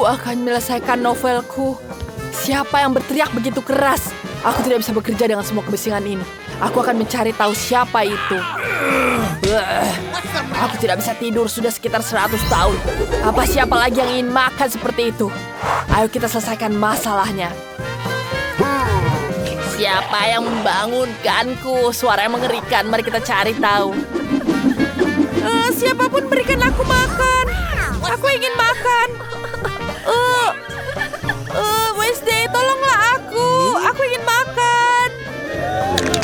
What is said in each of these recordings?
akan menyelesaikan novelku. Siapa yang berteriak begitu keras? Aku tidak bisa bekerja dengan semua kebisingan ini. Aku akan mencari tahu siapa itu. Aku tidak bisa tidur sudah sekitar 100 tahun. Apa siapa lagi yang ingin makan seperti itu? Ayo kita selesaikan masalahnya. Siapa yang membangunkanku? Suara yang mengerikan. Mari kita cari tahu. Siapapun berikan aku makan. Aku ingin makan. Wednesday, tolonglah aku. Aku ingin makan.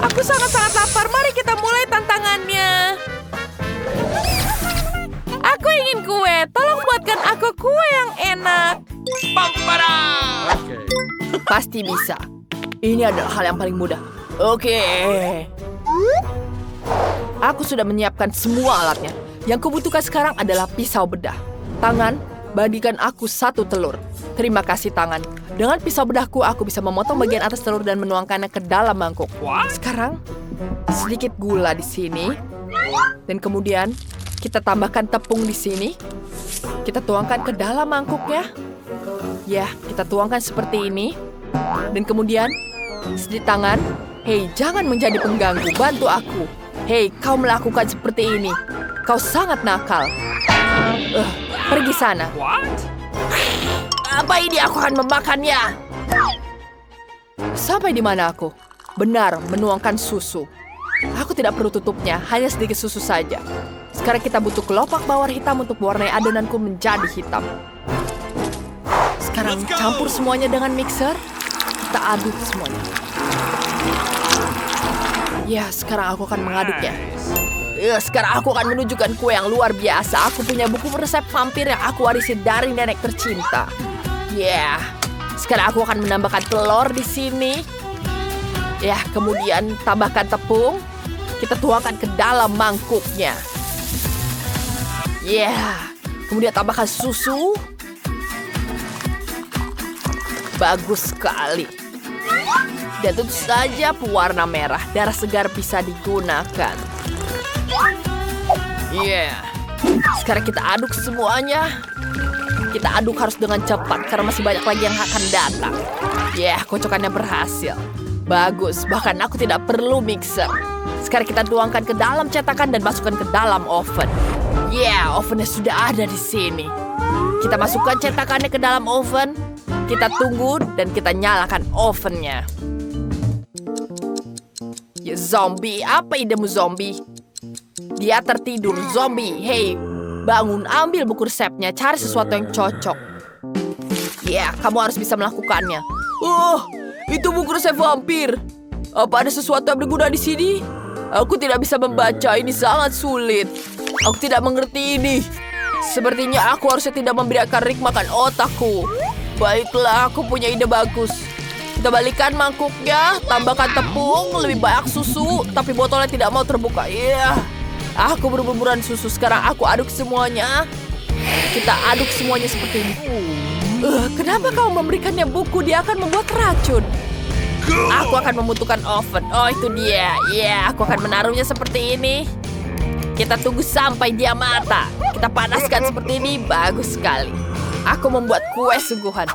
Aku sangat-sangat lapar. Mari kita mulai tantangannya. Aku ingin kue. Tolong buatkan aku kue yang enak. Pasti bisa. Ini adalah hal yang paling mudah. Oke. Aku sudah menyiapkan semua alatnya. Yang kubutuhkan sekarang adalah pisau bedah. Tangan, bagikan aku 1 telur. Terima kasih tangan. Dengan pisau bedahku, aku bisa memotong bagian atas telur dan menuangkannya ke dalam mangkuk. Sekarang, sedikit gula di sini. Dan kemudian, kita tambahkan tepung di sini. Kita tuangkan ke dalam mangkuknya. Ya, kita tuangkan seperti ini. Dan kemudian, sedikit tangan. Hei, jangan menjadi pengganggu. Bantu aku. Hei, kau melakukan seperti ini. Kau sangat nakal. Pergi sana. Apa ini? Aku akan memakannya. Sampai di mana aku? Benar, menuangkan susu. Aku tidak perlu tutupnya, hanya sedikit susu saja. Sekarang kita butuh kelopak bawang hitam untuk mewarnai adonanku menjadi hitam. Sekarang campur semuanya dengan mixer. Kita aduk semuanya. Ya, sekarang aku akan mengaduknya. Sekarang aku akan menunjukkan kue yang luar biasa. Aku punya buku resep vampir yang aku warisi dari nenek tercinta. Ya, sekarang aku akan menambahkan telur di sini. Ya, kemudian tambahkan tepung. Kita tuangkan ke dalam mangkuknya. Ya, kemudian tambahkan susu. Bagus sekali. Dan tentu saja pewarna merah. Darah segar bisa digunakan. Sekarang kita aduk semuanya. Kita aduk harus dengan cepat karena masih banyak lagi yang akan datang. Kocokannya berhasil. Bagus, bahkan aku tidak perlu mixer. Sekarang kita tuangkan ke dalam cetakan dan masukkan ke dalam oven. Ovennya sudah ada di sini. Kita masukkan cetakannya ke dalam oven. Kita tunggu dan kita nyalakan ovennya. Zombie, apa idemu zombie? Dia tertidur, zombie. Hei, bangun, ambil buku resepnya, cari sesuatu yang cocok. Kamu harus bisa melakukannya. Itu buku resep vampir. Apa ada sesuatu yang berguna di sini? Aku tidak bisa membaca, ini sangat sulit. Aku tidak mengerti ini. Sepertinya aku harusnya tidak membiarkan Rick makan otakku. Baiklah, aku punya ide bagus. Kita balikan mangkuknya, tambahkan tepung, lebih banyak susu, tapi botolnya tidak mau terbuka. Aku berbuburan susu, sekarang aku aduk semuanya. Kita aduk semuanya seperti ini. Kenapa kau memberikannya buku? Dia akan membuat racun. Aku akan membutuhkan oven. Oh, itu dia. Aku akan menaruhnya seperti ini. Kita tunggu sampai dia matang. Kita panaskan seperti ini. Bagus sekali. Aku membuat kue sungguhan.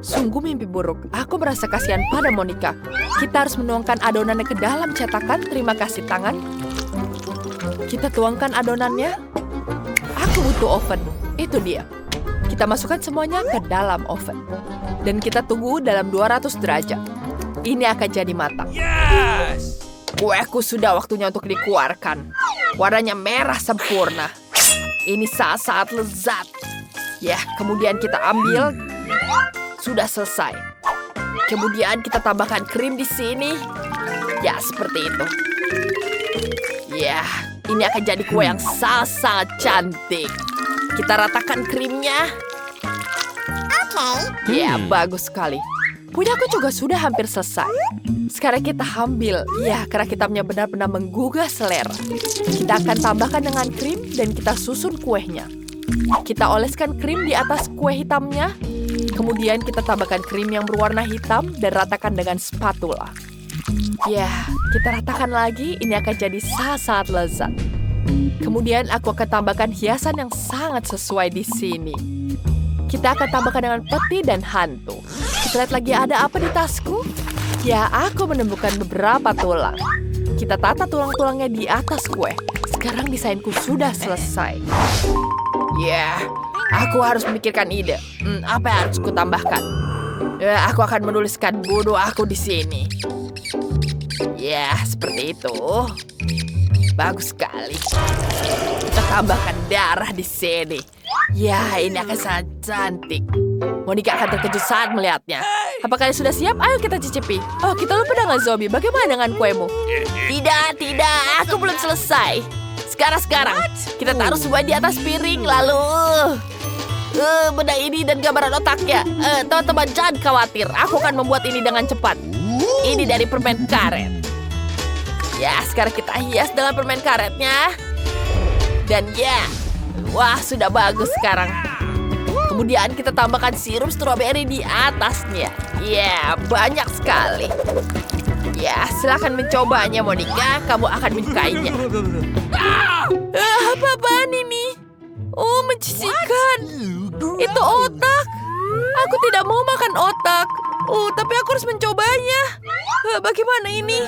Sungguh mimpi buruk. Aku merasa kasihan pada Monica. Kita harus menuangkan adonannya ke dalam cetakan. Terima kasih tangan. Kita tuangkan adonannya. Aku butuh oven. Itu dia. Kita masukkan semuanya ke dalam oven. Dan kita tunggu dalam 200 derajat. Ini akan jadi matang. Yes! Kueku sudah waktunya untuk dikeluarkan. Warnanya merah sempurna. Ini sangat lezat. Kemudian kita ambil. Sudah selesai. Kemudian kita tambahkan krim di sini. Seperti itu. Ini akan jadi kue yang sangat cantik. Kita ratakan krimnya. Bagus sekali. Punyaku juga sudah hampir selesai. Sekarang kita ambil. Karena hitamnya benar-benar menggugah selera. Kita akan tambahkan dengan krim dan kita susun kuenya. Kita oleskan krim di atas kue hitamnya. Kemudian kita tambahkan krim yang berwarna hitam dan ratakan dengan spatula. Kita ratakan lagi. Ini akan jadi sangat lezat. Kemudian aku akan tambahkan hiasan yang sangat sesuai di sini. Kita akan tambahkan dengan peti dan hantu. Kita lihat lagi ada apa di tasku. Ya, aku menemukan beberapa tulang. Kita tata tulang-tulangnya di atas kue. Sekarang desainku sudah selesai. Ya, aku harus memikirkan ide. Apa yang harus kutambahkan? Aku akan menuliskan bodoh aku di sini. Ya, seperti itu. Bagus sekali. Kita tambahkan darah di sini. Ya, ini akan sangat cantik. Monica akan terkejut saat melihatnya. Apa kalian sudah siap? Ayo kita cicipi. Oh, kita lupa dengan zombie. Bagaimana dengan kuemu? Tidak. Aku belum selesai. Sekarang. Kita taruh semua di atas piring, lalu... benda ini dan gambaran otaknya. Teman-teman, jangan khawatir. Aku akan membuat ini dengan cepat. Ini dari permen karet. Ya, sekarang kita hias dengan permen karetnya. Dan ya, wah sudah bagus sekarang. Kemudian kita tambahkan sirup stroberi di atasnya. Ya, banyak sekali. Ya, silakan mencobanya, Monica. Kamu akan menyukainya. Apa-apaan ini? Oh, menjijikan. Itu otak. Aku tidak mau makan otak. Tapi aku harus mencobanya. Bagaimana ini?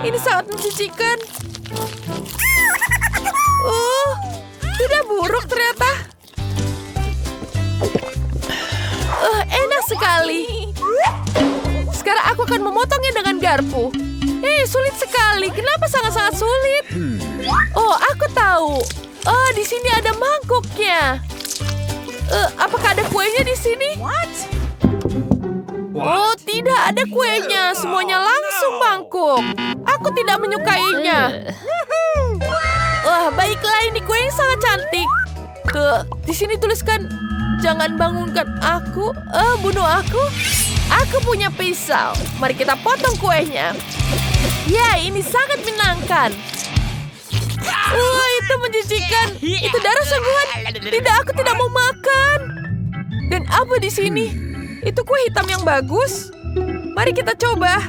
Ini sangat menjijikan. Tidak buruk ternyata. Enak sekali. Sekarang aku akan memotongnya dengan garpu. Sulit sekali. Kenapa sangat-sangat sulit? Oh, aku tahu. Oh, di sini ada mangkuknya. Apakah ada kuenya di sini? Oh, tidak ada kuenya. Semuanya langsung mangkuk. Aku tidak menyukainya. Baiklah, ini kue yang sangat cantik. Di sini tuliskan, jangan bangunkan aku. Bunuh aku. Aku punya pisau. Mari kita potong kuenya. Ya, ini sangat menyenangkan. Itu menjijikan. Itu darah sungguhan. Tidak, aku tidak mau makan. Dan apa di sini? Itu kue hitam yang bagus. Mari kita coba.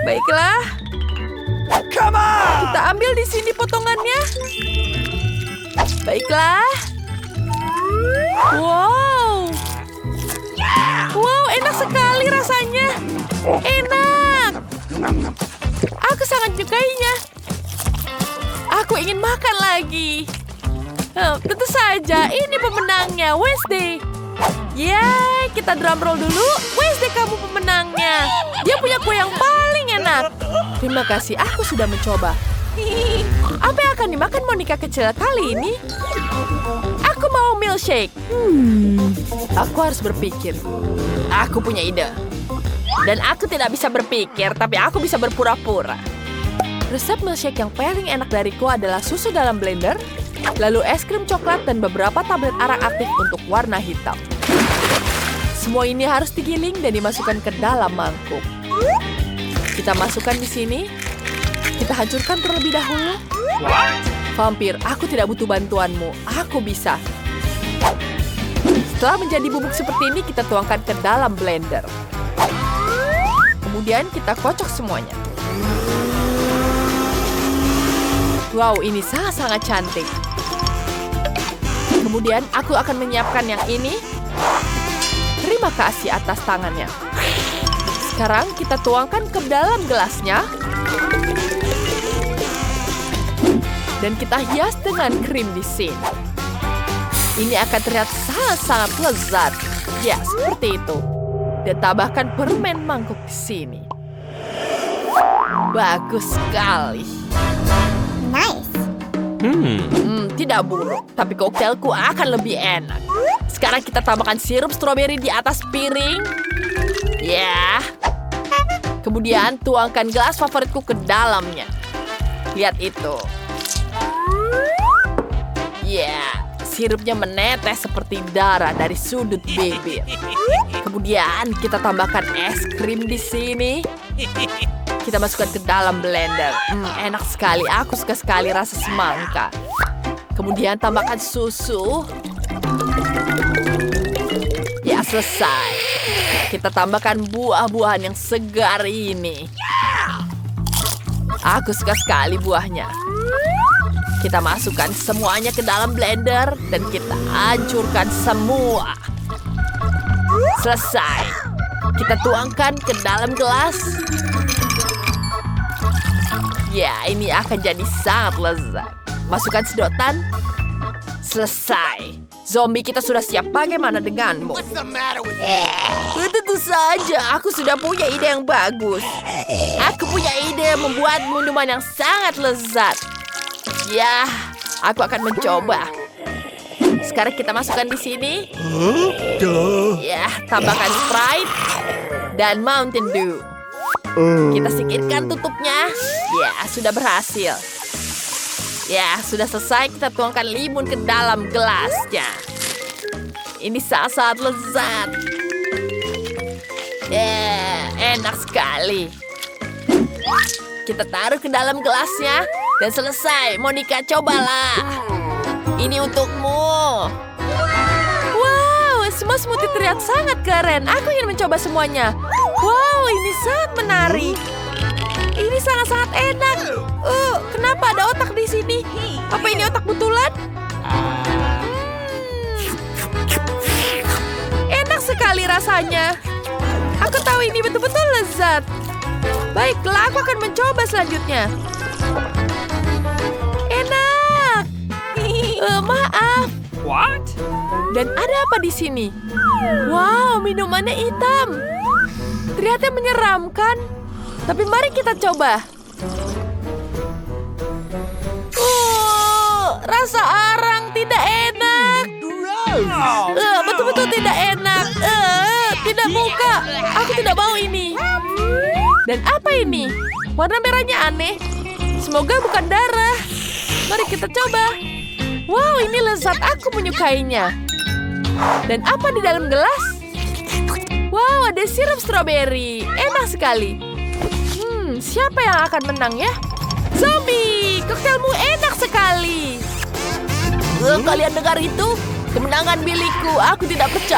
Baiklah. Kita ambil di sini potongannya. Baiklah. Wow, enak sekali rasanya. Enak. Aku sangat menyukainya. Aku ingin makan lagi. Tentu saja, ini pemenangnya, Wednesday. Kita drum roll dulu. Wednesday, kamu pemenangnya. Dia punya kue yang paling enak. Terima kasih, aku sudah mencoba. Apa yang akan dimakan Monica kecil kali ini? Aku mau milkshake. Aku harus berpikir. Aku punya ide. Dan aku tidak bisa berpikir, tapi aku bisa berpura-pura. Resep milkshake yang paling enak dariku adalah susu dalam blender, lalu es krim coklat dan beberapa tablet arak aktif untuk warna hitam. Semua ini harus digiling dan dimasukkan ke dalam mangkuk. Kita masukkan di sini. Kita hancurkan terlebih dahulu. Vampir, aku tidak butuh bantuanmu. Aku bisa. Setelah menjadi bubuk seperti ini, kita tuangkan ke dalam blender. Kemudian kita kocok semuanya. Wow, ini sangat-sangat cantik. Kemudian aku akan menyiapkan yang ini. Terima kasih atas tangannya. Sekarang kita tuangkan ke dalam gelasnya. Dan kita hias dengan krim di sini. Ini akan terlihat sangat-sangat lezat. Ya, seperti itu. Dan tambahkan permen mangkuk di sini. Bagus sekali. Nice. Tidak buruk, tapi koktailku akan lebih enak. Sekarang kita tambahkan sirup stroberi di atas piring. Ya. Kemudian tuangkan gelas favoritku ke dalamnya. Lihat itu. Ya, sirupnya menetes seperti darah dari sudut bibir. Kemudian kita tambahkan es krim di sini. Kita masukkan ke dalam blender. Enak sekali. Aku suka sekali rasa semangka. Kemudian tambahkan susu. Ya, selesai. Kita tambahkan buah-buahan yang segar ini. Aku suka sekali buahnya. Kita masukkan semuanya ke dalam blender dan kita hancurkan semua. Selesai. Kita tuangkan ke dalam gelas. Ya, ini akan jadi sangat lezat. Masukkan sedotan. Selesai. Zombie kita sudah siap. Bagaimana denganmu? Tentu saja, aku sudah punya ide yang bagus. Aku punya ide membuat minuman yang sangat lezat. Ya, aku akan mencoba. Sekarang kita masukkan di sini. Ya, tambahkan Sprite dan Mountain Dew. Kita singkirkan tutupnya. Ya, sudah berhasil. Ya, sudah selesai. Kita tuangkan limun ke dalam gelasnya. Ini sangat lezat. Ya, enak sekali. Kita taruh ke dalam gelasnya. Dan selesai. Monica, cobalah. Ini untukmu. Wow, semua smoothie terlihat sangat keren. Aku ingin mencoba semuanya. Wow, ini sangat menarik. Ini sangat enak. Kenapa ada otak di sini? Apa ini otak betulan? Enak sekali rasanya. Aku tahu ini betul-betul lezat. Baiklah, aku akan mencoba selanjutnya. Enak. Maaf. What? Dan ada apa di sini? Wow, minumannya hitam. Terlihat menyeramkan. Tapi mari kita coba. Rasa arang tidak enak. Betul-betul tidak enak. Tidak buka. Aku tidak mau ini. Dan apa ini? Warna merahnya aneh. Semoga bukan darah. Mari kita coba. Wow, ini lezat. Aku menyukainya. Dan apa di dalam gelas? Wow, ada sirup stroberi. Enak sekali. Siapa yang akan menang ya? Zombie, koktailmu enak sekali. Kalian dengar itu? Kemenangan milikku. Aku tidak percaya.